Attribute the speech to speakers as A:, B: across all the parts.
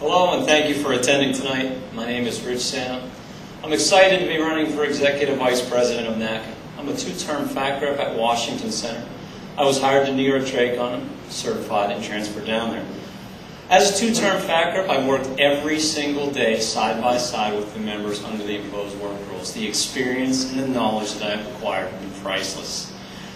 A: Hello, and thank you for attending tonight. My name is Rich Santa. I'm excited to be running for Executive Vice President of NACA. I'm a two-term fact rep at Washington Center. I was hired to New York Trade-Con, certified and transferred down there. As a two-term fact rep, I worked every single day side by side with the members under the imposed work rules. The experience and the knowledge that I've acquired have been priceless.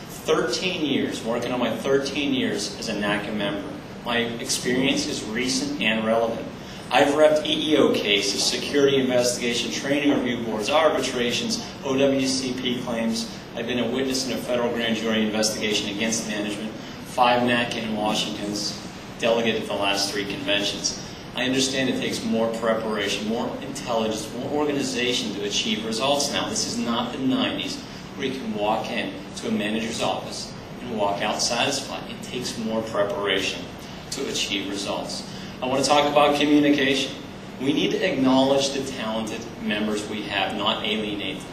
A: 13 years, working on my 13 years as a NACA member. My experience is recent and relevant. I've repped EEO cases, security investigation, training review boards, arbitrations, OWCP claims. I've been a witness in a federal grand jury investigation against management, 5 NACA in Washington's, delegate at the last 3 conventions. I understand it takes more preparation, more intelligence, more organization to achieve results now. This is not the 90s where you can walk in to a manager's office and walk out satisfied. It takes more preparation to achieve results. I want to talk about communication. We need to acknowledge the talented members we have, not alienate them.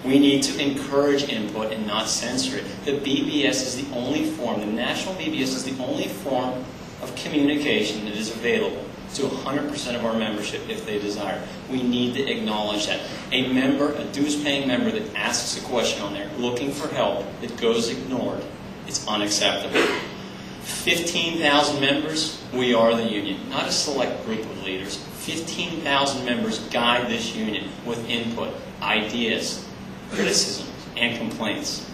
A: We need to encourage input and not censor it. The BBS is the only form, the national BBS is the only form of communication that is available to 100% of our membership if they desire. We need to acknowledge that. A member, a dues-paying member that asks a question on there looking for help that goes ignored, it's unacceptable. 15,000 members, we are the union, not a select group of leaders. 15,000 members guide this union with input, ideas, criticisms, and complaints.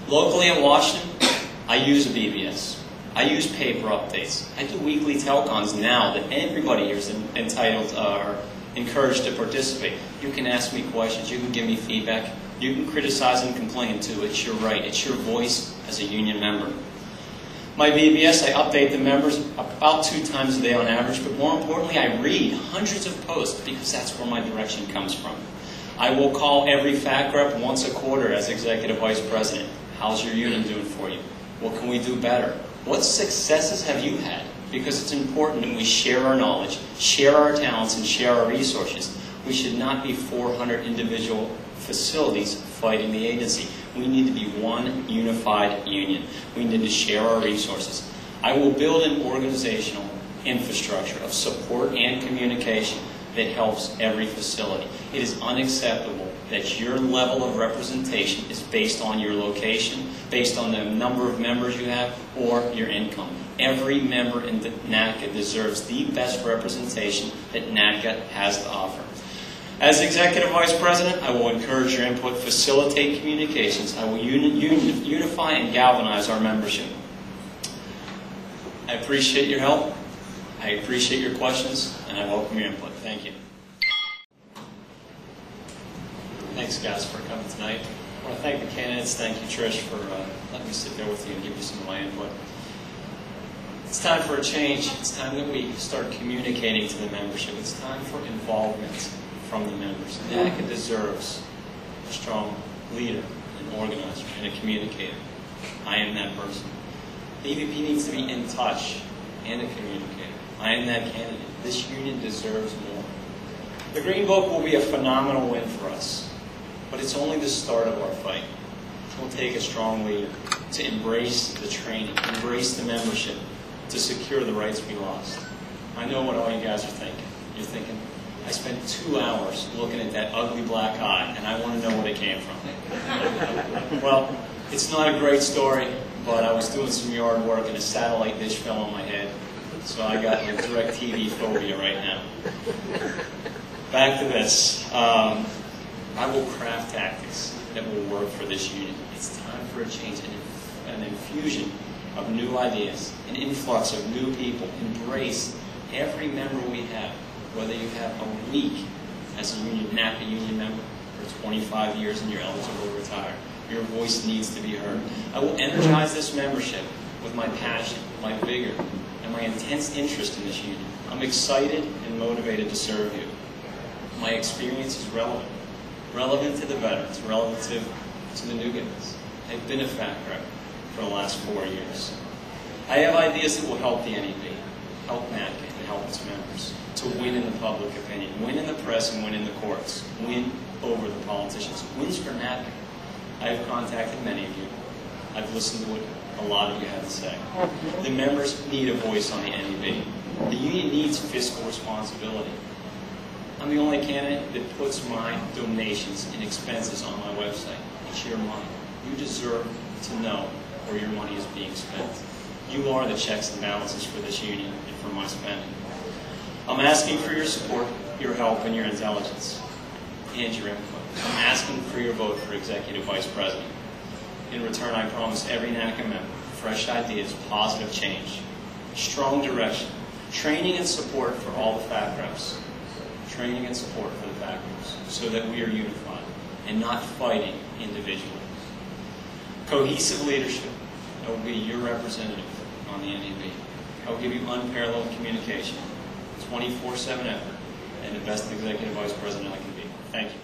A: Locally in Washington, I use a BBS. I use paper updates. I do weekly telecons now that everybody here is entitled or encouraged to participate. You can ask me questions. You can give me feedback. You can criticize and complain too. It's your right. It's your voice as a union member. My BBS, I update the members about 2 times a day on average, but more importantly, I read hundreds of posts because that's where my direction comes from. I will call every fact rep once a quarter as Executive Vice President. How's your union doing for you? What can we do better? What successes have you had? Because it's important that we share our knowledge, share our talents, and share our resources. We should not be 400 individual facilities fighting the agency. We need to be one unified union. We need to share our resources. I will build an organizational infrastructure of support and communication that helps every facility. It is unacceptable that your level of representation is based on your location, based on the number of members you have, or your income. Every member in the NACA deserves the best representation that NACA has to offer. As Executive Vice President, I will encourage your input, facilitate communications. I will unify and galvanize our membership. I appreciate your help. I appreciate your questions, and I welcome your input. Thank you. Thanks, guys, for coming tonight. I want to thank the candidates. Thank you, Trish, for letting me sit there with you and give you some of my input. It's time for a change. It's time that we start communicating to the membership. It's time for involvement from the members. NACA deserves a strong leader, an organizer, and a communicator. I am that person. The EVP needs to be in touch and a communicator. I am that candidate. This union deserves more. The Green Book will be a phenomenal win for us, but it's only the start of our fight. It will take a strong leader to embrace the training, embrace the membership, to secure the rights we lost. I know what all you guys are thinking. You're thinking, I spent 2 hours looking at that ugly black eye, and I want to know where it came from. Well, it's not a great story, but I was doing some yard work and a satellite dish fell on my head, so I got a direct TV phobia right now. Back to this. I will craft tactics that will work for this union. It's time for a change, an infusion of new ideas, an influx of new people. Embrace every member we have. Whether you have a week as a union, NACA union member, or 25 years and you're eligible to retire, your voice needs to be heard. I will energize this membership with my passion, my vigor, and my intense interest in this union. I'm excited and motivated to serve you. My experience is relevant. Relevant to the veterans, relevant to the new guys. I've been a fact rep for the last 4 years. I have ideas that will help the NEB, help NACA, and help its members to win in the public opinion, win in the press, and win in the courts, win over the politicians. Wins for NACA. I've contacted many of you. I've listened to what a lot of you have to say. The members need a voice on the NEB. The union needs fiscal responsibility. I'm the only candidate that puts my donations and expenses on my website. It's your money. You deserve to know where your money is being spent. You are the checks and balances for this union and for my spending. I'm asking for your support, your help, and your intelligence, and your input. I'm asking for your vote for Executive Vice President. In return, I promise every NACA member fresh ideas, positive change, strong direction, training and support for all the FAC reps, training and support for the FAC reps, so that we are unified and not fighting individually. Cohesive leadership. I will be your representative on the NEB. I will give you unparalleled communication, 24/7 effort, and the best executive vice president I can be. Thank you.